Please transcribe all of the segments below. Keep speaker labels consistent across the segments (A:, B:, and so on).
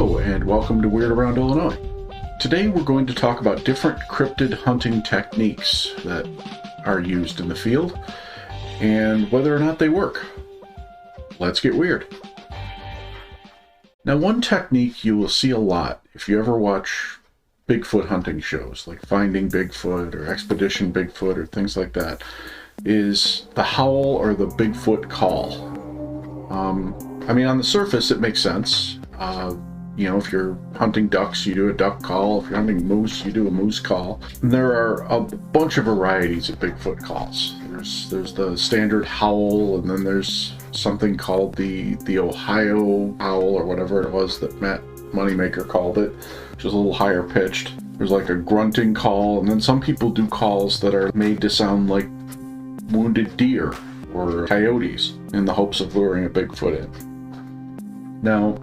A: Hello, and welcome to Weird Around Illinois. Today we're going to talk about different cryptid hunting techniques that are used in the field, and whether or not they work. Let's get weird. Now, one technique you will see a lot if you ever watch Bigfoot hunting shows, like Finding Bigfoot or Expedition Bigfoot or things like that, is the howl or the Bigfoot call. I mean, on the surface, it makes sense. If you're hunting ducks, you do a duck call. If you're hunting moose, you do a moose call. And there are a bunch of varieties of Bigfoot calls. There's the standard howl, and then there's something called the Ohio howl, or whatever it was that Matt Moneymaker called it, which is a little higher pitched. There's like a grunting call, and then some people do calls that are made to sound like wounded deer or coyotes in the hopes of luring a Bigfoot in. Now,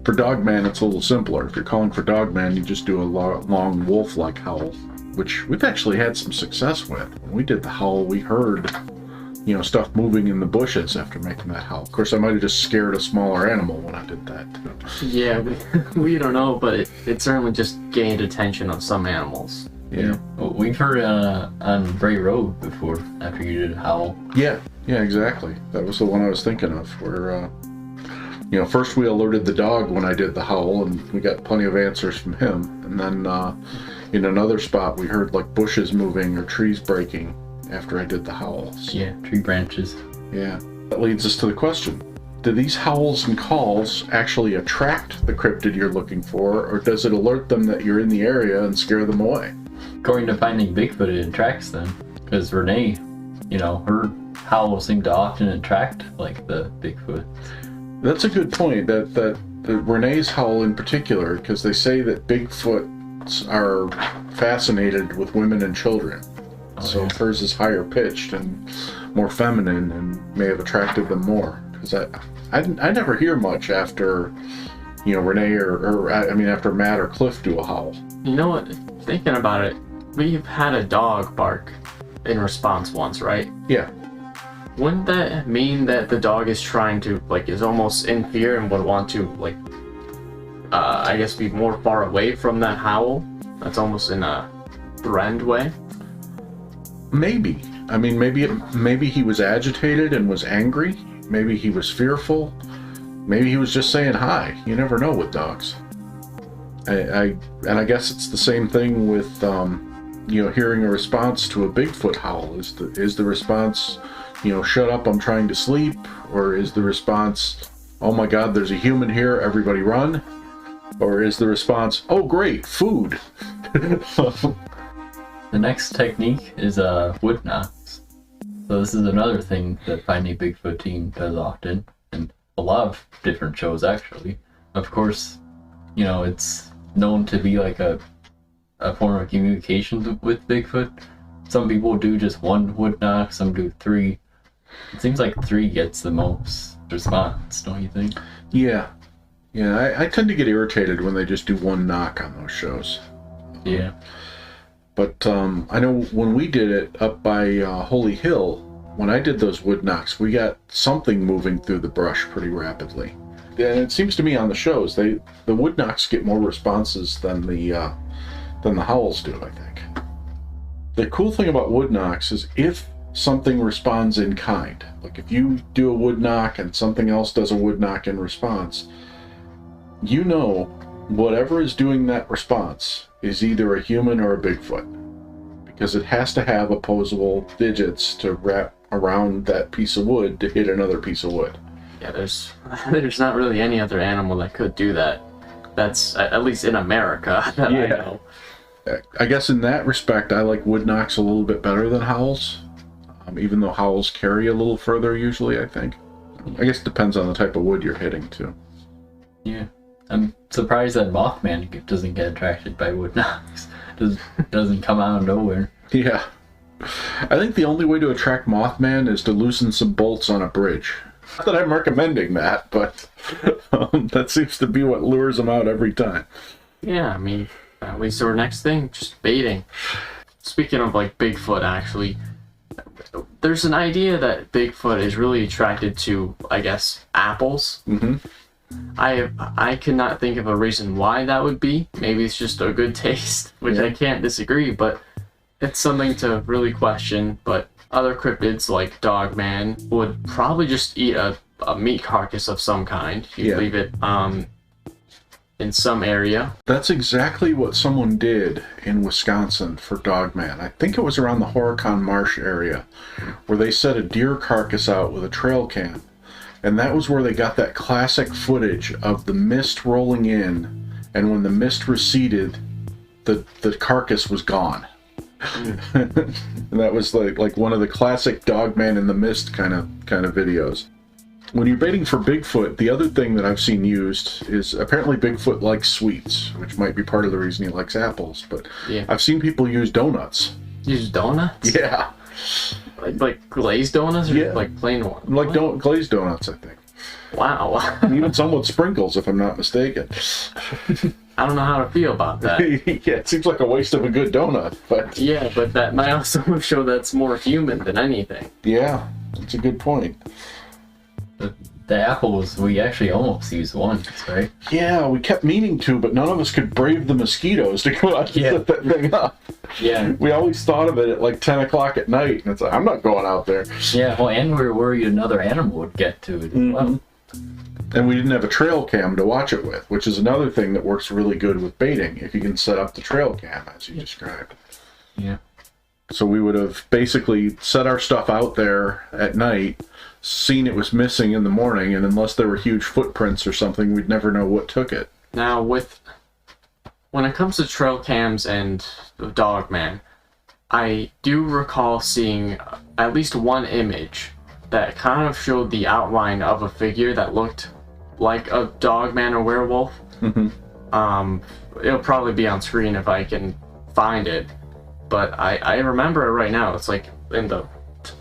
A: for dogman, it's a little simpler. If you're calling for dogman, you just do a long wolf-like howl, which we've actually had some success with. When we did the howl, we heard, stuff moving in the bushes after making that howl. Of course, I might have just scared a smaller animal when I did that.
B: Yeah, we don't know, but it certainly just gained attention of some animals.
A: Yeah.
C: Well, we've heard on Bray Road before, after you did howl.
A: Yeah, exactly. That was the one I was thinking of, where, first we alerted the dog when I did the howl, and we got plenty of answers from him. And then in another spot, we heard like bushes moving or trees breaking after I did the howls.
C: Yeah, tree branches.
A: Yeah. That leads us to the question. Do these howls and calls actually attract the cryptid you're looking for, or does it alert them that you're in the area and scare them away?
C: According to Finding Bigfoot, it attracts them. Because Renee, her howls seem to often attract, like, the Bigfoot.
A: That's a good point, that Renee's howl in particular, because they say that Bigfoots are fascinated with women and children. So hers is higher pitched and more feminine and may have attracted them more. Because I never hear much after, Renee after Matt or Cliff do a howl.
B: You know what? Thinking about it, we've had a dog bark in response once, right?
A: Yeah.
B: Wouldn't that mean that the dog is trying to, is almost in fear and would want to, be more far away from that howl? That's almost in a threatened way?
A: Maybe. I mean, maybe he was agitated and was angry. Maybe he was fearful. Maybe he was just saying hi. You never know with dogs. I guess it's the same thing with, hearing a response to a Bigfoot howl. Is the response, shut up, I'm trying to sleep? Or is the response, oh my God, there's a human here, everybody run? Or is the response, oh great, food?
C: The next technique is wood knocks. So this is another thing that Finding Bigfoot team does often, and a lot of different shows actually. Of course, it's known to be like a form of communication with Bigfoot. Some people do just one wood knock, some do 3. It seems like 3 gets the most response, don't you think?
A: Yeah, I tend to get irritated when they just do one knock on those shows.
C: Yeah.
A: But I know when we did it up by Holy Hill, when I did those wood knocks, we got something moving through the brush pretty rapidly. And it seems to me on the shows, the wood knocks get more responses than the howls do, I think. The cool thing about wood knocks is if something responds in kind, like if you do a wood knock and something else does a wood knock in response, whatever is doing that response is either a human or a Bigfoot, because it has to have opposable digits to wrap around that piece of wood to hit another piece of wood.
B: Yeah, there's not really any other animal that could do that. That's, at least in America, that I know.
A: I guess in that respect, I like wood knocks a little bit better than howls, even though howls carry a little further usually, I think. I guess it depends on the type of wood you're hitting, too.
C: Yeah. I'm surprised that Mothman doesn't get attracted by wood knocks. Doesn't come out of nowhere.
A: Yeah. I think the only way to attract Mothman is to loosen some bolts on a bridge. Not that I'm recommending that, but that seems to be what lures them out every time.
B: Yeah, I mean, at least our next thing, just baiting. Speaking of Bigfoot, actually, there's an idea that Bigfoot is really attracted to, I guess, apples.
A: Mm-hmm.
B: I could not think of a reason why that would be. Maybe it's just a good taste, which I can't disagree, but it's something to really question. But other cryptids like dogman would probably just eat a meat carcass of some kind. You leave it in some area.
A: That's exactly what someone did in Wisconsin for dogman. I think it was around the Horicon Marsh area, where they set a deer carcass out with a trail cam. And that was where they got that classic footage of the mist rolling in, and when the mist receded, the carcass was gone. And that was like one of the classic dogman in the mist kind of videos. When you're baiting for Bigfoot, the other thing that I've seen used is apparently Bigfoot likes sweets, which might be part of the reason he likes apples. But I've seen people use donuts.
B: Use donuts?
A: Yeah.
B: Like glazed donuts or like plain ones?
A: Like glazed donuts, I think.
B: Wow.
A: Even some with sprinkles, if I'm not mistaken.
B: I don't know how to feel about that.
A: Yeah, it seems like a waste of a good donut. But
B: yeah, but that might also show that's more human than anything.
A: Yeah, that's a good point.
C: The apples, we actually almost used once, right?
A: Yeah, we kept meaning to, but none of us could brave the mosquitoes to go out and set that thing up.
B: Yeah.
A: We always thought of it at like 10 o'clock at night, and it's like, I'm not going out there.
C: Yeah, well, and we were worried another animal would get to it as well.
A: And we didn't have a trail cam to watch it with, which is another thing that works really good with baiting, if you can set up the trail cam, as you described.
C: Yeah.
A: So we would have basically set our stuff out there at night, seen it was missing in the morning, and unless there were huge footprints or something, we'd never know what took it.
B: Now, when it comes to trail cams and dogman, I do recall seeing at least one image that kind of showed the outline of a figure that looked like a dogman or werewolf. It'll probably be on screen if I can find it, but I remember it right now. It's like in the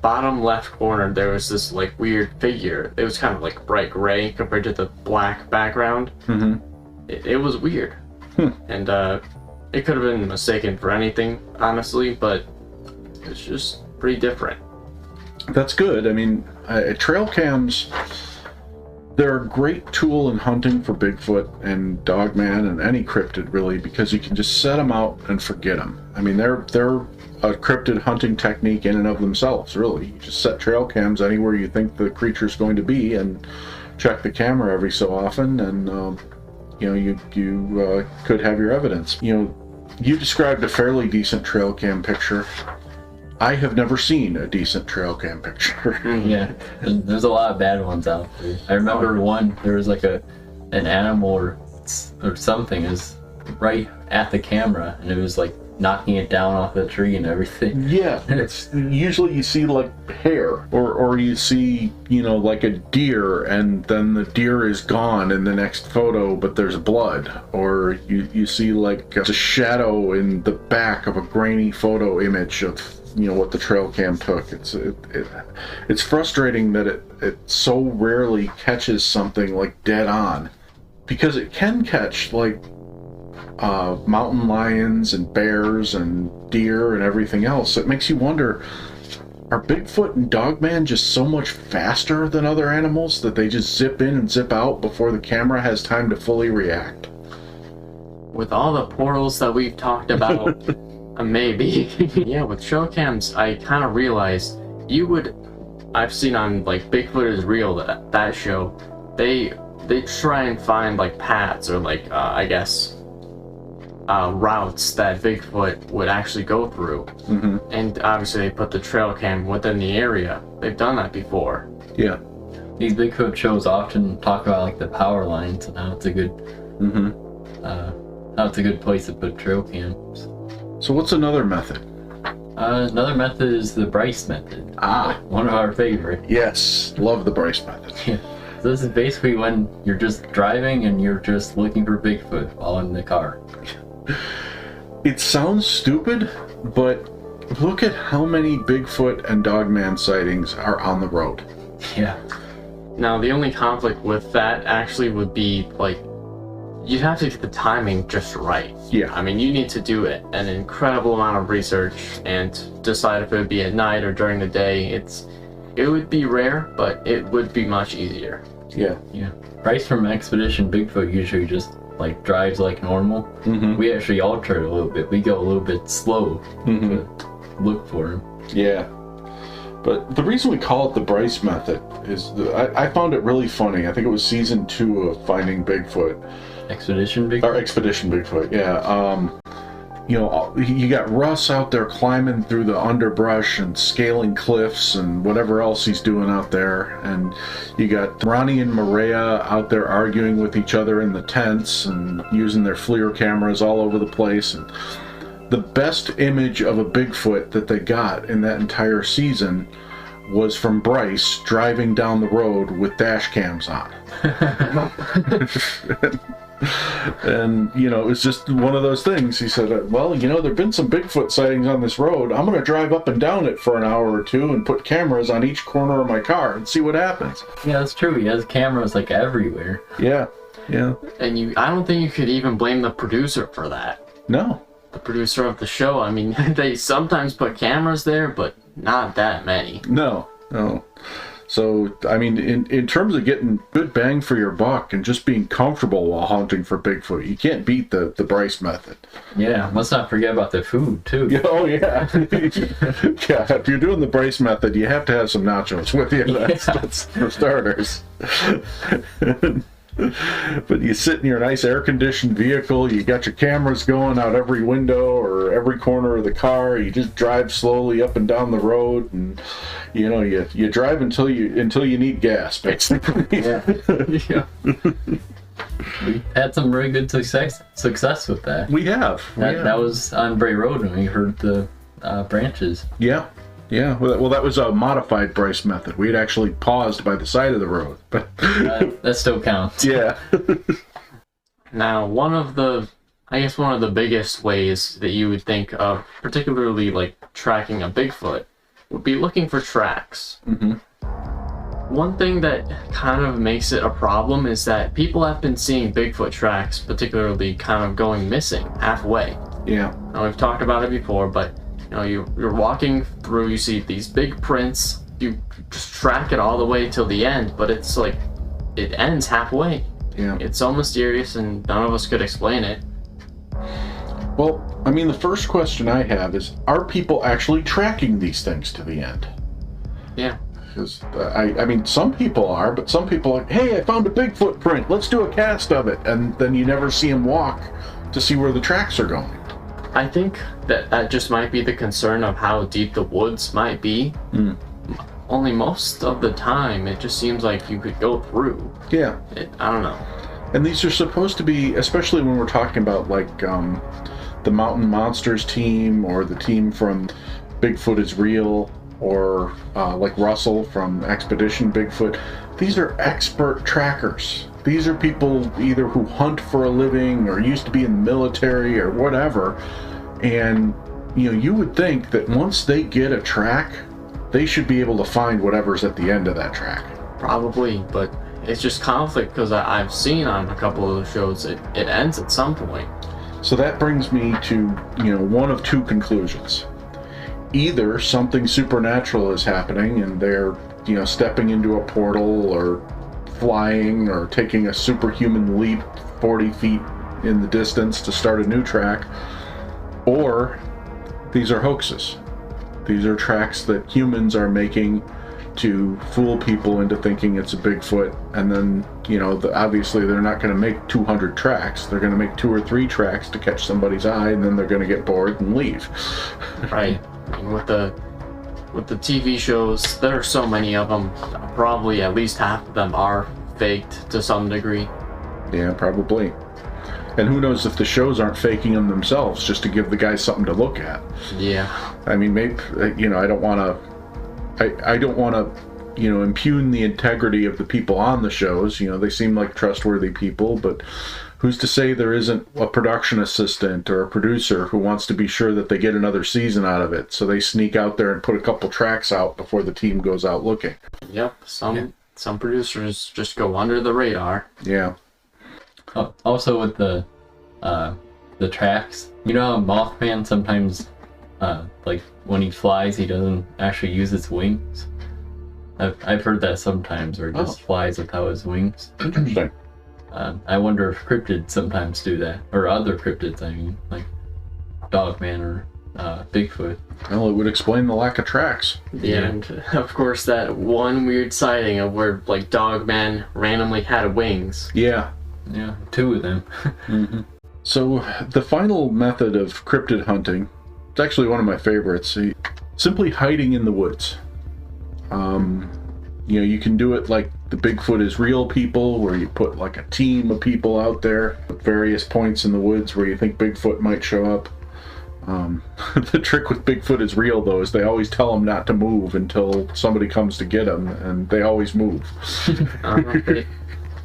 B: bottom left corner there was this like weird figure. It was kind of like bright gray compared to the black background. It was weird. And it could have been mistaken for anything, honestly, but it's just pretty different.
A: That's good. I mean, trail cams, they're a great tool in hunting for Bigfoot and dogman and any cryptid, really, because you can just set them out and forget them. I mean, they're a cryptid hunting technique in and of themselves, really. You just set trail cams anywhere you think the creature's going to be and check the camera every so often, and you could have your evidence. You described a fairly decent trail cam picture. I have never seen a decent trail cam picture.
C: Yeah, there's a lot of bad ones out there. I remember one, there was like an animal or something is right at the camera, and it was like knocking it down off the tree and everything.
A: Yeah, it's usually you see like hair, or you see like a deer, and then the deer is gone in the next photo, but there's blood, or you see like a shadow in the back of a grainy photo image of what the trail cam took. It's frustrating that it so rarely catches something like dead on, because it can catch like mountain lions and bears and deer and everything else. It makes you wonder, are Bigfoot and dogman just so much faster than other animals that they just zip in and zip out before the camera has time to fully react?
B: With all the portals that we've talked about, maybe. Yeah, with trail cams, I kind of realized I've seen on like Bigfoot is Real, that show, they try and find like paths or like I guess routes that Bigfoot would actually go through. And obviously they put the trail cam within the area. They've done that before.
A: Yeah.
C: These Bigfoot shows often talk about like the power lines and how it's a good place to put trail cams. So
A: what's another method?
C: Another method is the Bryce method. One of our favorite.
A: Yes, love the Bryce method.
C: Yeah. So this is basically when you're just driving and you're just looking for Bigfoot while in the car.
A: It sounds stupid, but look at how many Bigfoot and dogman sightings are on the road.
C: Yeah.
B: Now the only conflict with that actually would be like, you'd have to get the timing just right.
A: Yeah.
B: I mean, you need to do an incredible amount of research and decide if it would be at night or during the day. It would be rare, but it would be much easier.
A: Yeah.
C: Yeah. Bryce from Expedition Bigfoot usually just like drives like normal.
A: Mm-hmm.
C: We actually alter it a little bit. We go a little bit slow
A: Mm-hmm.
C: to look for him.
A: Yeah. But the reason we call it the Bryce method is I found it really funny. I think it was season 2 of Finding Bigfoot.
C: Expedition Bigfoot?
A: Or Expedition Bigfoot, yeah. You know, you got Russ out there climbing through the underbrush and scaling cliffs and whatever else he's doing out there. And you got Ronnie and Maria out there arguing with each other in the tents and using their FLIR cameras all over the place. And the best image of a Bigfoot that they got in that entire season was from Bryce driving down the road with dash cams on. And, you know, it was just one of those things. He said, well, you know, there have been some Bigfoot sightings on this road. I'm going to drive up and down it for an hour or two and put cameras on each corner of my car and see what happens.
C: Yeah, that's true. He has cameras like everywhere.
A: Yeah, yeah.
B: And I don't think you could even blame the producer for that.
A: No.
B: The producer of the show, I mean, they sometimes put cameras there, but not that many.
A: No. So, I mean, in terms of getting good bang for your buck and just being comfortable while hunting for Bigfoot, you can't beat the Bryce method.
C: Yeah, let's not forget about the food, too.
A: Yeah, oh, yeah. Yeah, if you're doing the Bryce method, you have to have some nachos with you. That's for starters. But you sit in your nice air-conditioned vehicle, you got your cameras going out every window or every corner of the car, you just drive slowly up and down the road, and you know, you drive until you need gas, basically.
C: Yeah. Yeah. We had some very good success with that.
A: We have.
C: That was on Bray Road when we heard the branches.
A: Yeah. Yeah, well, that was a modified Bryce method. We had actually paused by the side of the road, but
C: that still counts.
A: Yeah.
B: Now, one of the biggest ways that you would think of, particularly like tracking a Bigfoot, would be looking for tracks.
A: Mm-hmm.
B: One thing that kind of makes it a problem is that people have been seeing Bigfoot tracks, particularly kind of going missing halfway.
A: Yeah.
B: Now, we've talked about it before, but you know, you're walking through, you see these big prints, you just track it all the way till the end, but it's like, it ends halfway.
A: Yeah.
B: It's so mysterious and none of us could explain it.
A: Well, I mean, the first question I have is, are people actually tracking these things to the end?
B: Yeah.
A: Because, I mean, some people are, but some people are like, hey, I found a Bigfoot print, let's do a cast of it, and then you never see them walk to see where the tracks are going.
B: I think that just might be the concern of how deep the woods might be. Only most of the time, it just seems like you could go through.
A: Yeah.
B: I don't know.
A: And these are supposed to be, especially when we're talking about like the Mountain Monsters team or the team from Bigfoot is Real or like Russell from Expedition Bigfoot, these are expert trackers. These are people either who hunt for a living or used to be in the military or whatever. And, you know, you would think that once they get a track, they should be able to find whatever's at the end of that track.
B: Probably, but it's just conflict because I've seen on a couple of the shows it ends at some point.
A: So that brings me to, you know, one of two conclusions. Either something supernatural is happening and they're, you know, stepping into a portal or flying or taking a superhuman leap 40 feet in the distance to start a new track, or these are hoaxes. These are tracks that humans are making to fool people into thinking it's a Bigfoot, and then, you know, obviously they're not going to make 200 tracks. They're going to make 2 or 3 tracks to catch somebody's eye, and then they're going to get bored and leave.
B: Right. I mean, with the TV shows, there are so many of them. Probably at least half of them are faked to some degree.
A: Yeah, probably. And who knows if the shows aren't faking them themselves just to give the guys something to look at.
B: Yeah.
A: I mean, maybe, you know, I don't want to, you know, impugn the integrity of the people on the shows. You know, they seem like trustworthy people, but who's to say there isn't a production assistant or a producer who wants to be sure that they get another season out of it, so they sneak out there and put a couple tracks out before the team goes out looking.
B: Yep. Some producers just go under the radar.
A: Yeah.
C: Also with the tracks, you know, Mothman sometimes, like when he flies, he doesn't actually use his wings. I've heard that sometimes, or just flies without his wings.
A: Interesting.
C: I wonder if cryptids sometimes do that, or other cryptids. I mean, like dogman or Bigfoot.
A: Well, it would explain the lack of tracks.
B: Yeah, and of course that one weird sighting of where like dogman randomly had wings.
A: Yeah.
C: Yeah, 2 of them.
A: Mm-hmm. So the final method of cryptid hunting, it's actually one of my favorites. Simply hiding in the woods. You know, you can do it like the Bigfoot is real people, where you put like a team of people out there at various points in the woods where you think Bigfoot might show up. The trick with Bigfoot is real, though, is they always tell them not to move until somebody comes to get them, and they always move.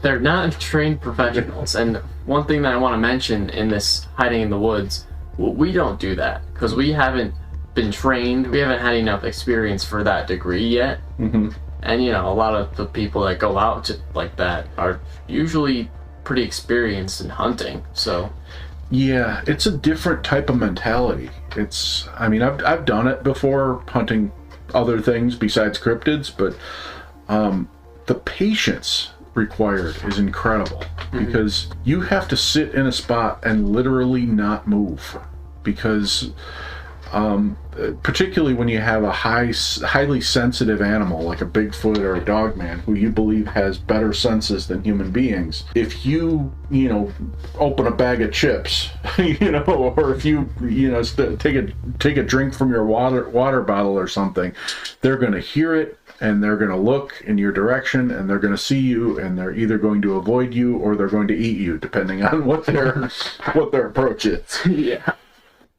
B: They're not trained professionals, and one thing that I want to mention in this hiding in the woods, we don't do that because we haven't been trained. We haven't had enough experience for that degree yet.
A: Mm-hmm.
B: And you know, a lot of the people that go out to like that are usually pretty experienced in hunting. So
A: yeah, it's a different type of mentality. I mean, I've done it before, hunting other things besides cryptids, but the patience required is incredible, because you have to sit in a spot and literally not move, because particularly when you have a highly sensitive animal like a Bigfoot or a dogman, who you believe has better senses than human beings. If you open a bag of chips, or if you take a drink from your water bottle or something, they're going to hear it, and they're going to look in your direction, and they're going to see you, and they're either going to avoid you or they're going to eat you, depending on what their approach is.
B: yeah.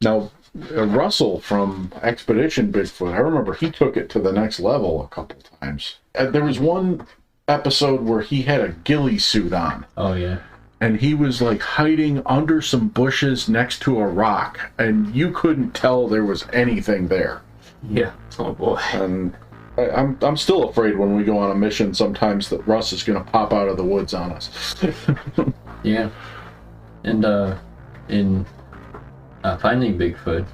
A: Now, Russell from Expedition Bigfoot, I remember he took it to the next level a couple times. There was one episode where he had a ghillie suit on.
C: Oh, yeah.
A: And he was like hiding under some bushes next to a rock, and you couldn't tell there was anything there.
B: Yeah. Oh boy.
A: And I'm still afraid when we go on a mission sometimes that Russ is going to pop out of the woods on us.
C: Yeah. And in Finding Bigfoot,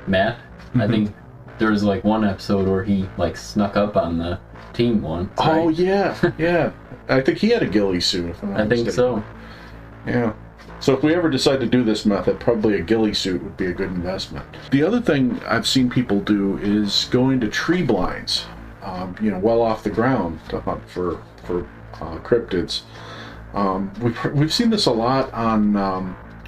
C: Matt, I think there was like one episode where he like snuck up on the team once. Right?
A: Oh yeah, yeah. I think he had a ghillie suit. If I'm not
C: I think
A: mistaken.
C: so.
A: Yeah. So if we ever decide to do this method, probably a ghillie suit would be a good investment. The other thing I've seen people do is go into tree blinds, well off the ground to hunt for cryptids. We've seen this a lot on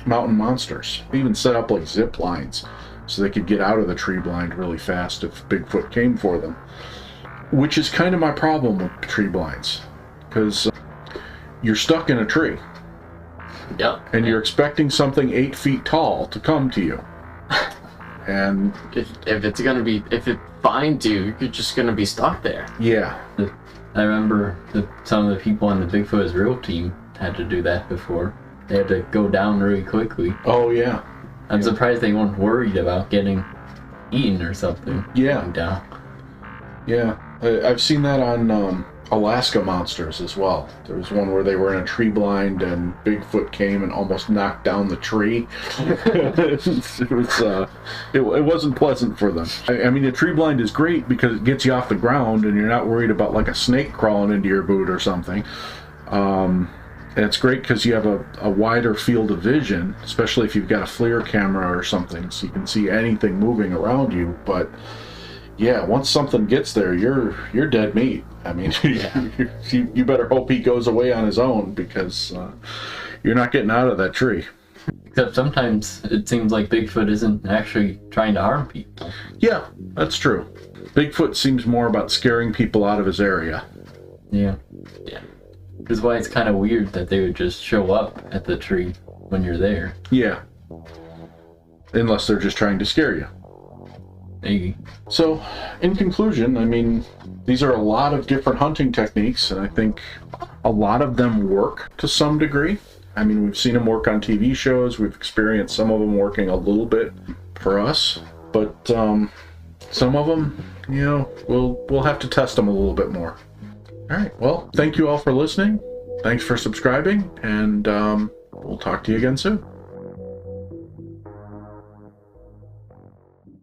A: mountain monsters. They even set up like zip lines so they could get out of the tree blind really fast if Bigfoot came for them. Which is kind of my problem with tree blinds, because you're stuck in a tree.
B: Yep.
A: And you're expecting something 8 feet tall to come to you. And
B: if it finds you, you're just gonna be stuck there.
A: yeah.
C: I remember some of the people on the Bigfoot is Real team had to do that before. They had to go down really quickly.
A: Oh yeah.
C: I'm surprised they weren't worried about getting eaten or something.
A: Yeah.
C: Going down.
A: Yeah. I've seen that on Alaska Monsters as well. There was one where they were in a tree blind and Bigfoot came and almost knocked down the tree. It wasn't pleasant for them. I mean, a tree blind is great because it gets you off the ground and you're not worried about like a snake crawling into your boot or something. And it's great because you have a wider field of vision, especially if you've got a FLIR camera or something, so you can see anything moving around you. But yeah, once something gets there, you're dead meat. I mean, you better hope he goes away on his own, because you're not getting out of that tree.
C: Except sometimes it seems like Bigfoot isn't actually trying to harm people.
A: Yeah, that's true. Bigfoot seems more about scaring people out of his area.
C: Yeah. Yeah. Which is why it's kind of weird that they would just show up at the tree when you're there.
A: Yeah. Unless they're just trying to scare you.
C: Maybe.
A: So, in conclusion, I mean, these are a lot of different hunting techniques, and I think a lot of them work to some degree. I mean, we've seen them work on TV shows, we've experienced some of them working a little bit for us, but some of them, we'll have to test them a little bit more. All right, well, thank you all for listening. Thanks for subscribing, and we'll talk to you again soon.